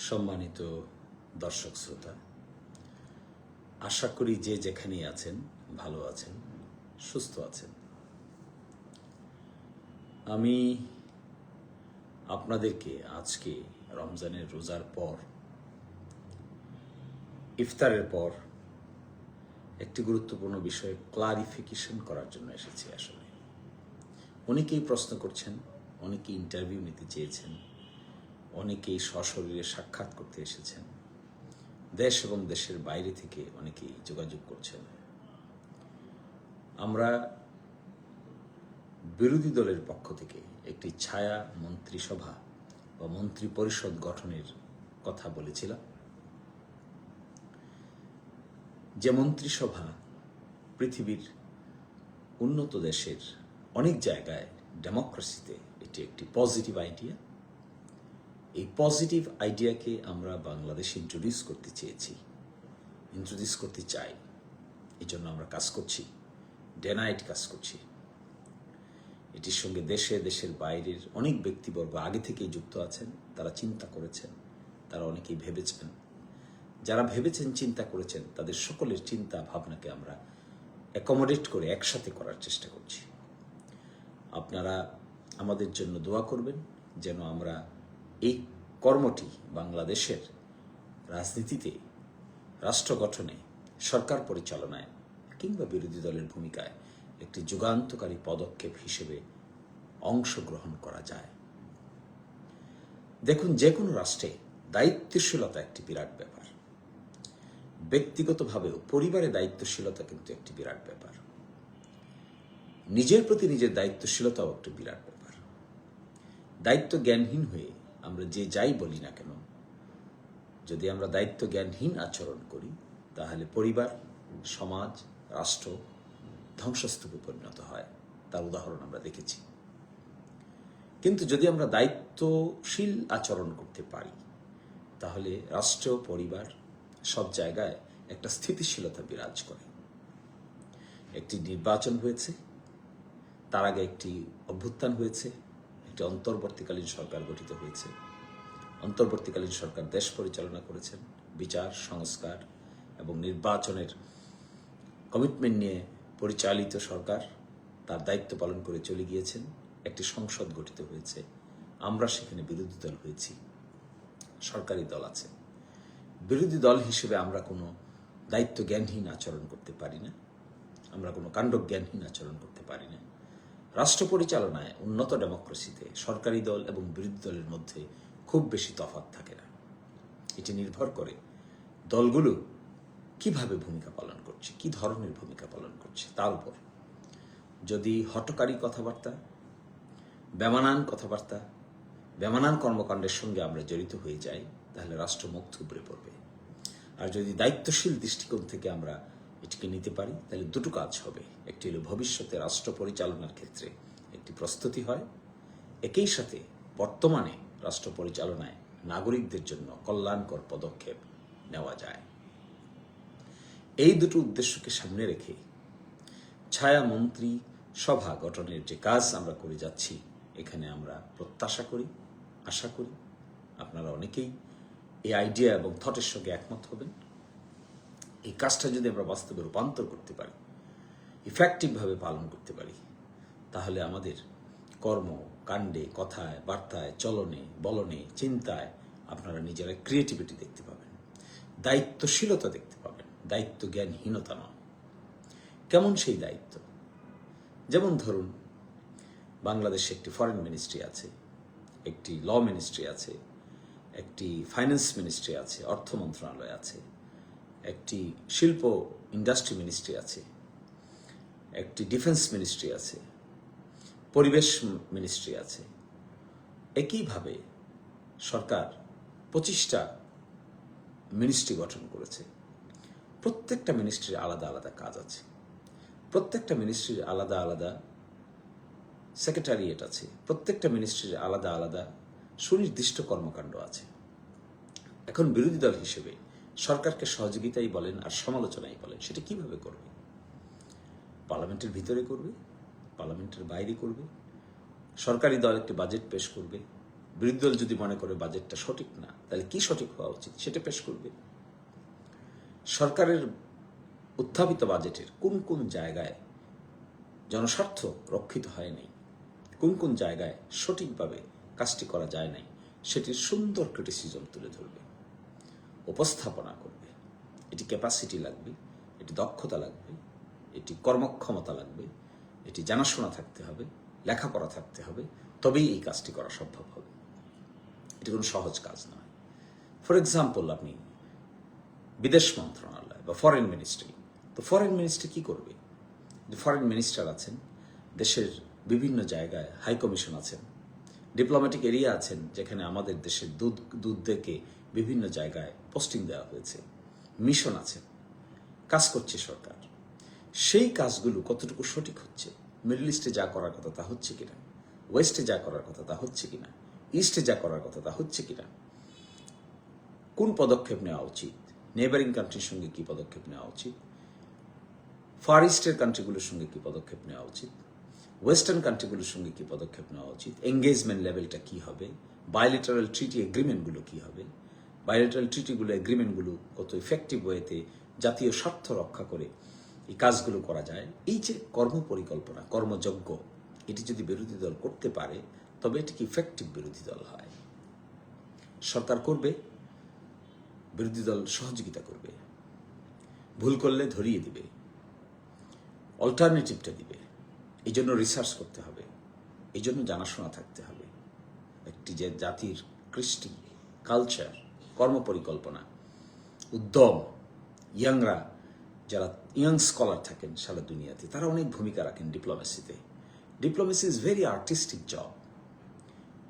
সম্মানিত দর্শক শ্রোতা, আশা করি যে যেখানেই আছেন ভালো আছেন, সুস্থ আছেন। আমি আপনাদেরকে আজকে রমজানের রোজার পর, ইফতারের পর একটি গুরুত্বপূর্ণ বিষয়ে ক্লারিফিকেশন করার জন্য এসেছি। আসলে অনেকেই প্রশ্ন করছেন, অনেকেই ইন্টারভিউ নিতে চেয়েছেন, অনেকেই সশরীরে সাক্ষাৎ করতে এসেছেন, দেশ এবং দেশের বাইরে থেকে অনেকেই যোগাযোগ করছেন। আমরা বিরোধী দলের পক্ষ থেকে একটি ছায়া মন্ত্রিসভা বা মন্ত্রী পরিষদ গঠনের কথা বলেছিলাম, যে মন্ত্রিসভা পৃথিবীর উন্নত দেশের অনেক জায়গায় ডেমোক্রেসিতে এটি একটি পজিটিভ আইডিয়া। এই পজিটিভ আইডিয়াকে আমরা বাংলাদেশে ইন্ট্রোডিউস করতে চাই। এই জন্য আমরা কাজ করছি, ডে নাইট কাজ করছি। এটির সঙ্গে দেশের বাইরের অনেক ব্যক্তিবর্গ আগে থেকেই যুক্ত আছেন। তারা চিন্তা করেছেন, তারা অনেকেই ভেবেছেন। যারা ভেবেছেন, চিন্তা করেছেন, তাদের সকলের চিন্তা ভাবনাকে আমরা অ্যাকোমোডেট করে একসাথে করার চেষ্টা করছি। আপনারা আমাদের জন্য দোয়া করবেন যেন আমরা এই কর্মটি বাংলাদেশের রাজনীতিতে, রাষ্ট্র গঠনে, সরকার পরিচালনায় কিংবা বিরোধী দলের ভূমিকায় একটি যুগান্তকারী পদক্ষেপ হিসেবে অংশগ্রহণ করা যায়। দেখুন, যে কোনো রাষ্ট্রে দায়িত্বশীলতা একটি বিরাট ব্যাপার। ব্যক্তিগতভাবেও পরিবারে দায়িত্বশীলতা কিন্তু একটি বিরাট ব্যাপার। নিজের প্রতি নিজের দায়িত্বশীলতাও একটি বিরাট ব্যাপার। দায়িত্ব জ্ঞানহীন হয়ে আমরা যে যাই বলি না কেন, যদি আমরা দায়িত্ব জ্ঞানহীন আচরণ করি, তাহলে পরিবার, সমাজ, রাষ্ট্র ধ্বংসস্তূপে পরিণত হয়। তার উদাহরণ আমরা দেখেছি। কিন্তু যদি আমরা দায়িত্বশীল আচরণ করতে পারি, তাহলে রাষ্ট্র, পরিবার সব জায়গায় একটা স্থিতিশীলতা বিরাজ করে। একটি নির্বাচন হয়েছে, তার আগে একটি অভ্যুত্থান হয়েছে, একটি অন্তর্বর্তীকালীন সরকার গঠিত হয়েছে। অন্তর্বর্তীকালীন সরকার দেশ পরিচালনা করেছেন, বিচার, সংস্কার এবং নির্বাচনের কমিটমেন্ট নিয়ে পরিচালিত সরকার তার দায়িত্ব পালন করে চলে গিয়েছেন। একটি সংসদ গঠিত হয়েছে, আমরা সেখানে বিরোধী দল হয়েছি, সরকারি দল আছে। বিরোধী দল হিসেবে আমরা কোনো দায়িত্ব জ্ঞানহীন আচরণ করতে পারি না, আমরা কোনো কাণ্ডজ্ঞানহীন আচরণ করতে পারি না। রাষ্ট্র পরিচালনায় উন্নত ডেমোক্রেসিতে সরকারি দল এবং বিরোধী দলের মধ্যে খুব বেশি তফাৎ থাকে না। এটি নির্ভর করে দলগুলো কিভাবে ভূমিকা পালন করছে, কি ধরনের ভূমিকা পালন করছে তার উপর। যদি হঠকারী কথাবার্তা, বেমানান কথাবার্তা, বেমানান কর্মকাণ্ডের সঙ্গে আমরা জড়িত হয়ে যাই, তাহলে রাষ্ট্র মুখ থুবড়ে পড়বে। আর যদি দায়িত্বশীল দৃষ্টিকোণ থেকে আমরা এটিকে নিতে পারি, তাহলে দুটো কাজ হবে। একটি হলো ভবিষ্যতে রাষ্ট্র পরিচালনার ক্ষেত্রে একটি প্রস্তুতি হয়, একই সাথে বর্তমানে রাষ্ট্র পরিচালনায় নাগরিকদের জন্য কল্যাণকর পদক্ষেপ নেওয়া যায়। এই দুটো উদ্দেশ্যকে সামনে রেখে ছায়া মন্ত্রী সভা গঠনের যে কাজ আমরা করে যাচ্ছি, এখানে আমরা প্রত্যাশা করি, আশা করি আপনারা অনেকেই এই আইডিয়া এবং থটের সঙ্গে একমত হবেন। এই কাজটা যদি আমরা বাস্তবে রূপান্তর করতে পারি, ইফেক্টিভভাবে পালন করতে পারি, তাহলে আমাদের কর্ম কাণ্ডে, কথায়, বার্তায়, চলনে, বলনে, চিন্তায় আপনারা নিজেরা ক্রিয়েটিভিটি দেখতে পাবেন, দায়িত্বশীলতা দেখতে পাবেন, দায়িত্ব জ্ঞানহীনতা নয়। কেমন সেই দায়িত্ব? যেমন ধরুন, বাংলাদেশে একটি ফরেন মিনিস্ট্রি আছে, একটি ল মিনিস্ট্রি আছে, একটি ফাইন্যান্স মিনিস্ট্রি আছে, অর্থ মন্ত্রণালয় আছে, একটি শিল্প ইন্ডাস্ট্রি মিনিস্ট্রি আছে, একটি ডিফেন্স মিনিস্ট্রি আছে, পরিবেশ মিনিস্ট্রি আছে। একইভাবে সরকার 25টা মিনিস্ট্রি গঠন করেছে। প্রত্যেকটা মিনিস্ট্রির আলাদা আলাদা কাজ আছে, প্রত্যেকটা মিনিস্ট্রির আলাদা আলাদা সেক্রেটারিয়েট আছে, প্রত্যেকটা মিনিস্ট্রির আলাদা আলাদা সুনির্দিষ্ট কর্মকাণ্ড আছে। এখন বিরোধী দল হিসেবে সরকারকে সহযোগিতাই বলেন আর সমালোচনাই বলেন, সেটা কিভাবে করবে? পার্লামেন্টের ভিতরে করবে, পার্লামেন্টের বাইরে করবে। সরকারি দল একটি বাজেট পেশ করবে, বিরোধী দল যদি মনে করে বাজেটটা সঠিক না, তাহলে কি সঠিক হওয়া উচিত সেটা পেশ করবে। সরকারের উত্থাপিত বাজেটের কোন কোন জায়গায় জনস্বার্থ রক্ষিত হয় নাই, কোন কোন জায়গায় সঠিকভাবে কাজটি করা যায় নাই, সেটির সুন্দর ক্রিটিসিজম তুলে ধরবে, উপস্থাপনা করবে। এটি ক্যাপাসিটি লাগবে, এটি দক্ষতা লাগবে, এটি কর্মক্ষমতা লাগবে, এটি জানাশোনা থাকতে হবে, লেখাপড়া থাকতে হবে, তবেই এই কাজটি করা সম্ভব হবে। এটি কোনো সহজ কাজ নয়। ফর এক্সাম্পল, আপনি বিদেশ মন্ত্রণালয় বা ফরেন মিনিস্ট্রি, তো ফরেন মিনিস্ট্রি কি করবে? যে ফরেন মিনিস্টার আছেন, দেশের বিভিন্ন জায়গায় হাই কমিশন আছেন, ডিপ্লোম্যাটিক এরিয়া আছেন, যেখানে আমাদের দেশের দূতদেরকে বিভিন্ন জায়গায় পোস্টিং দেওয়া হয়েছে, মিশন আছেন, কাজ করছে সরকার। সেই কাজগুলো কতটুকু সঠিক হচ্ছে, মিডল ইস্টে যা করার কথা তা হচ্ছে কিনা, ওয়েস্টে যা করার কথা তা হচ্ছে কিনা, ইস্টে যা করার কথা তা হচ্ছে কিনা, কোন পদক্ষেপ নেওয়া উচিত, নেবারিং কান্ট্রির সঙ্গে কি পদক্ষেপ নেওয়া উচিত, ফার ইস্টের কান্ট্রিগুলোর সঙ্গে কি পদক্ষেপ নেওয়া উচিত, ওয়েস্টার্ন কান্ট্রিগুলোর সঙ্গে কি পদক্ষেপ নেওয়া উচিত, এঙ্গেজমেন্ট লেভেলটা কি হবে, বায়োলেটারাল ট্রিটি এগ্রিমেন্টগুলো কি হবে, বায়োলেটারাল ট্রিটিগুলো এগ্রিমেন্টগুলো কত ইফেক্টিভ ওয়েতে জাতীয় স্বার্থ রক্ষা করে এই কাজগুলো করা যায়। এই যে কর্মপরিকল্পনা, কর্মযজ্ঞ, এটি যদি বিরোধী দল করতে পারে, তবে এটি কি ইফেক্টিভ বিরোধী দল হয়। সরকার করবে, বিরোধী দল সহযোগিতা করবে, ভুল করলে ধরিয়ে দিবে, অল্টারনেটিভটা দিবে। এই জন্য রিসার্চ করতে হবে, এই জন্য জানাশোনা থাকতে হবে। একটি যে জাতির কৃষ্টি, কালচার, কর্মপরিকল্পনা, উদ্যম, ইয়াংরা, যারা ইয়াং স্কলার থাকেন সারা দুনিয়াতে, তারা অনেক ভূমিকা রাখেন ডিপ্লোমেসিতে। Diplomacy is very artistic job.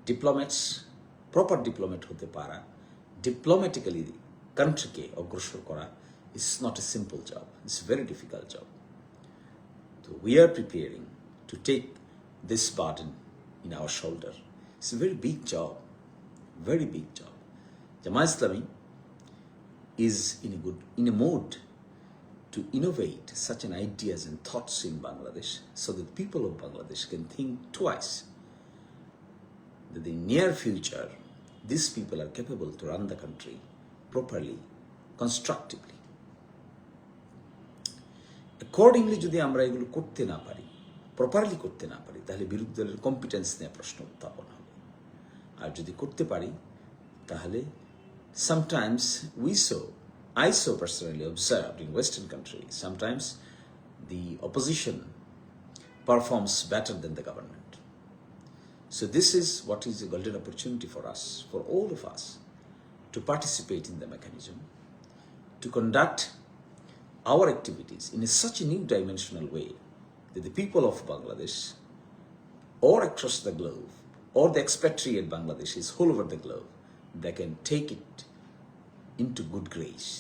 Diplomats, proper diplomat হতে পারা, ডিপ্লোম্যাটিক্যালি কান্ট্রিকে অগ্রসর করা is not a simple job, it's a very difficult job. So we are preparing to take this burden in our shoulder. It's a very big job, very big job. Jamaat Islami is in a mode to innovate such an ideas and thoughts in Bangladesh, so that people of Bangladesh can think twice that in near future these people are capable to run the country properly, constructively. Accordingly যদি আমরা এগুলো করতে না পারি, properly করতে না পারি, তাহলে বিরোধী দলের কম্পিটেন্স নিয়ে প্রশ্ন উত্থাপন হবে। আর যদি করতে পারি, তাহলে sometimes I so personally observed in Western countries, sometimes the opposition performs better than the government. So this is what is a golden opportunity for us, for all of us, to participate in the mechanism, to conduct our activities in such a new dimensional way that the people of Bangladesh, or across the globe, or the expatriate Bangladeshis all over the globe, they can take it into good grace,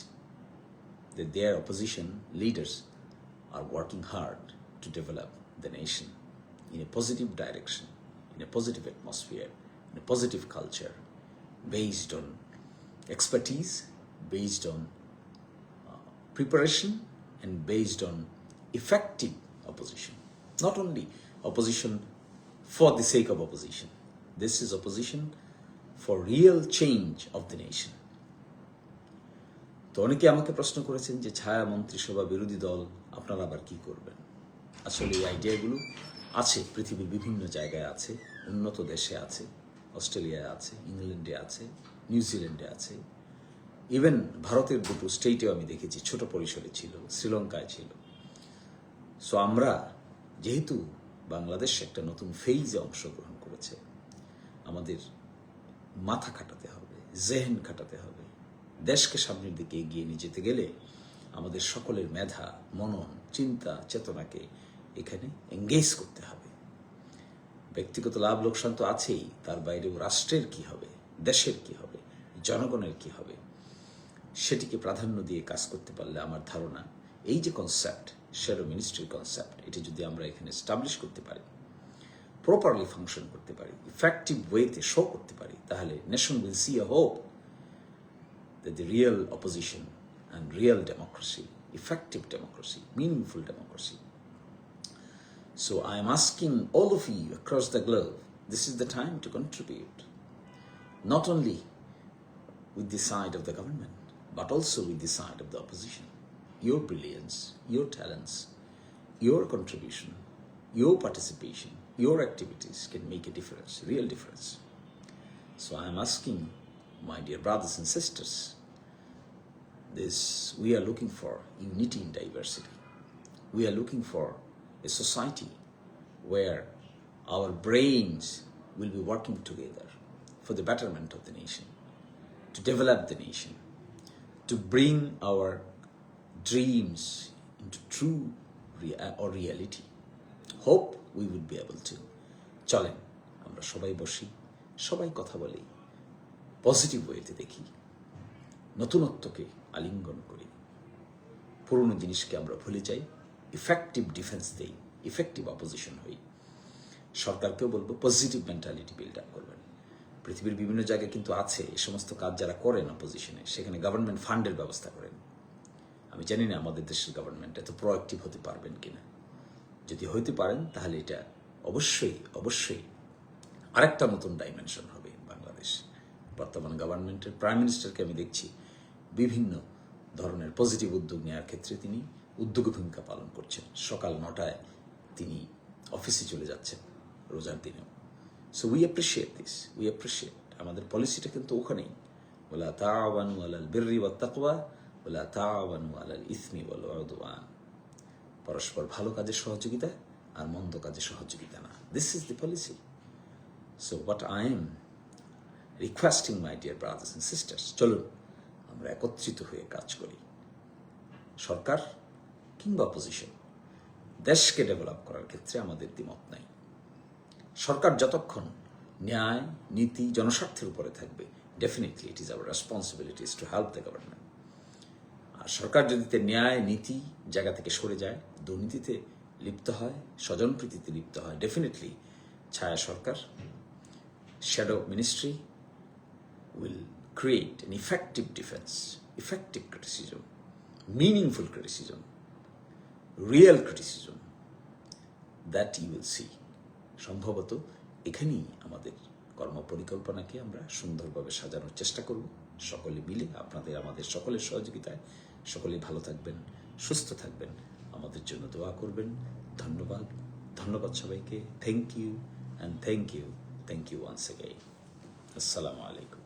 that their opposition leaders are working hard to develop the nation in a positive direction, in a positive atmosphere, in a positive culture, based on expertise, based on preparation, and based on effective opposition. Not only opposition for the sake of opposition. This is opposition for real change of the nation. তো অনেকে আমাকে প্রশ্ন করেছেন যে ছায়া মন্ত্রিসভা, বিরোধী দল, আপনারা আবার কি করবেন? আসলে এই আইডিয়াগুলো আছে, পৃথিবীর বিভিন্ন জায়গায় আছে, উন্নত দেশে আছে, অস্ট্রেলিয়ায় আছে, ইংল্যান্ডে আছে, নিউজিল্যান্ডে আছে, ইভেন ভারতের দুটো স্টেটেও আমি দেখেছি ছোট পরিসরে ছিল, শ্রীলঙ্কায় ছিল। সো আমরা যেহেতু বাংলাদেশ একটা নতুন ফেইজে অংশগ্রহণ করেছে, আমাদের মাথা খাটাতে হবে, জেহেন খাটাতে হবে। দেশকে সামনের দিকে এগিয়ে নিয়ে যেতে গেলে আমাদের সকলের মেধা, মনন, চিন্তা, চেতনাকে এখানে এঙ্গেজ করতে হবে। ব্যক্তিগত লাভ লোকসান তো আছেই, তার বাইরেও রাষ্ট্রের কি হবে, দেশের কি হবে, জনগণের কি হবে, সেটিকে প্রাধান্য দিয়ে কাজ করতে পারলে আমার ধারণা এই যে কনসেপ্ট, শ্যাডো মিনিস্ট্রির কনসেপ্ট, এটি যদি আমরা এখানে এস্টাবলিশ করতে পারি, প্রপারলি ফাংশন করতে পারি, ইফেক্টিভ ওয়েতে শো করতে পারি, তাহলে nation will see a hope that the real opposition and real democracy, effective democracy, meaningful democracy. So I am asking all of you across the globe, this is the time to contribute. not only with the side of the government, but also with the side of the opposition. Your brilliance, your talents, your contribution, your participation, your activities can make a difference, real difference. So I am asking my dear brothers and sisters, we are looking for unity in diversity. We are looking for a society where our brains will be working together for the betterment of the nation, to develop the nation, to bring our dreams into true reality. Hope we would be able to. চলেন আমরা সবাই বসি, সবাই কথা বলি, positive ওয়েতে দেখি, নতুনত্বকে আলিঙ্গন করি, পুরনো জিনিসকে আমরা ভুলে যাই, ইফেক্টিভ ডিফেন্স দেই, ইফেক্টিভ অপোজিশন হই। সরকারকেও বলবো পজিটিভ মেন্টালিটি বিল্ড আপ করবেন। পৃথিবীর বিভিন্ন জায়গায় কিন্তু আছে এই সমস্ত কাজ যারা করেন অপোজিশনে, সেখানে গভর্নমেন্ট ফান্ডের ব্যবস্থা করেন। আমি জানি না আমাদের দেশের গভর্নমেন্ট এত প্রোঅ্যাক্টিভ হতে পারবেন কিনা। যদি হইতে পারেন তাহলে এটা অবশ্যই অবশ্যই আরেকটা নতুন ডাইমেনশন হবে বাংলাদেশ। বর্তমান গভর্নমেন্টের প্রাইম মিনিস্টারকে আমি দেখছি বিভিন্ন ধরনের পজিটিভ উদ্যোগ নেওয়ার ক্ষেত্রে তিনি উদ্যোগী ভূমিকা পালন করছেন। সকাল 9টায় তিনি অফিসে চলে যাচ্ছেন রোজার দিনেও। So we appreciate this, we appreciate. আমাদের পলিসিটা কিন্তু ওখানেই, ওয়ালা তাআওয়ানু আলাল বিররি ওয়াত তাকওয়া ওয়ালা তাআওয়ানু আলাল ইসমি ওয়াল উদওয়ান। পরস্পর ভালো কাজে সহযোগিতা আর মন্দ কাজে সহযোগিতা না। This is the policy. So what I am requesting my dear brothers and sisters, চলুন আমরা একত্রিত হয়ে কাজ করি। সরকার কিংবা অপোজিশন, দেশকে ডেভেলপ করার ক্ষেত্রে আমাদের দ্বিমত নাই। সরকার যতক্ষণ ন্যায়, নীতি, জনস্বার্থের উপরে থাকবে, definitely it is our responsibilities to help the government. আর সরকার যদি ন্যায়, নীতি জায়গা থেকে সরে যায়, দুর্নীতিতে লিপ্ত হয়, স্বজনপ্রীতিতে লিপ্ত হয়, ডেফিনেটলি ছায়া সরকার, shadow ministry will create an effective defense, effective criticism, meaningful criticism, real criticism that you will see. সম্ভবত এখানেই আমাদের কর্মপরিকল্পনাকে আমরা সুন্দরভাবে সাজানোর চেষ্টা করব, সকলে মিলে, আপনাদের আমাদের সকলের সহযোগিতায়। সকলে ভালো থাকবেন, সুস্থ থাকবেন, আমাদের জন্য দোয়া করবেন। ধন্যবাদ, ধন্যবাদ সবাইকে। Thank you and thank you once again. আসসালামু আলাইকুম।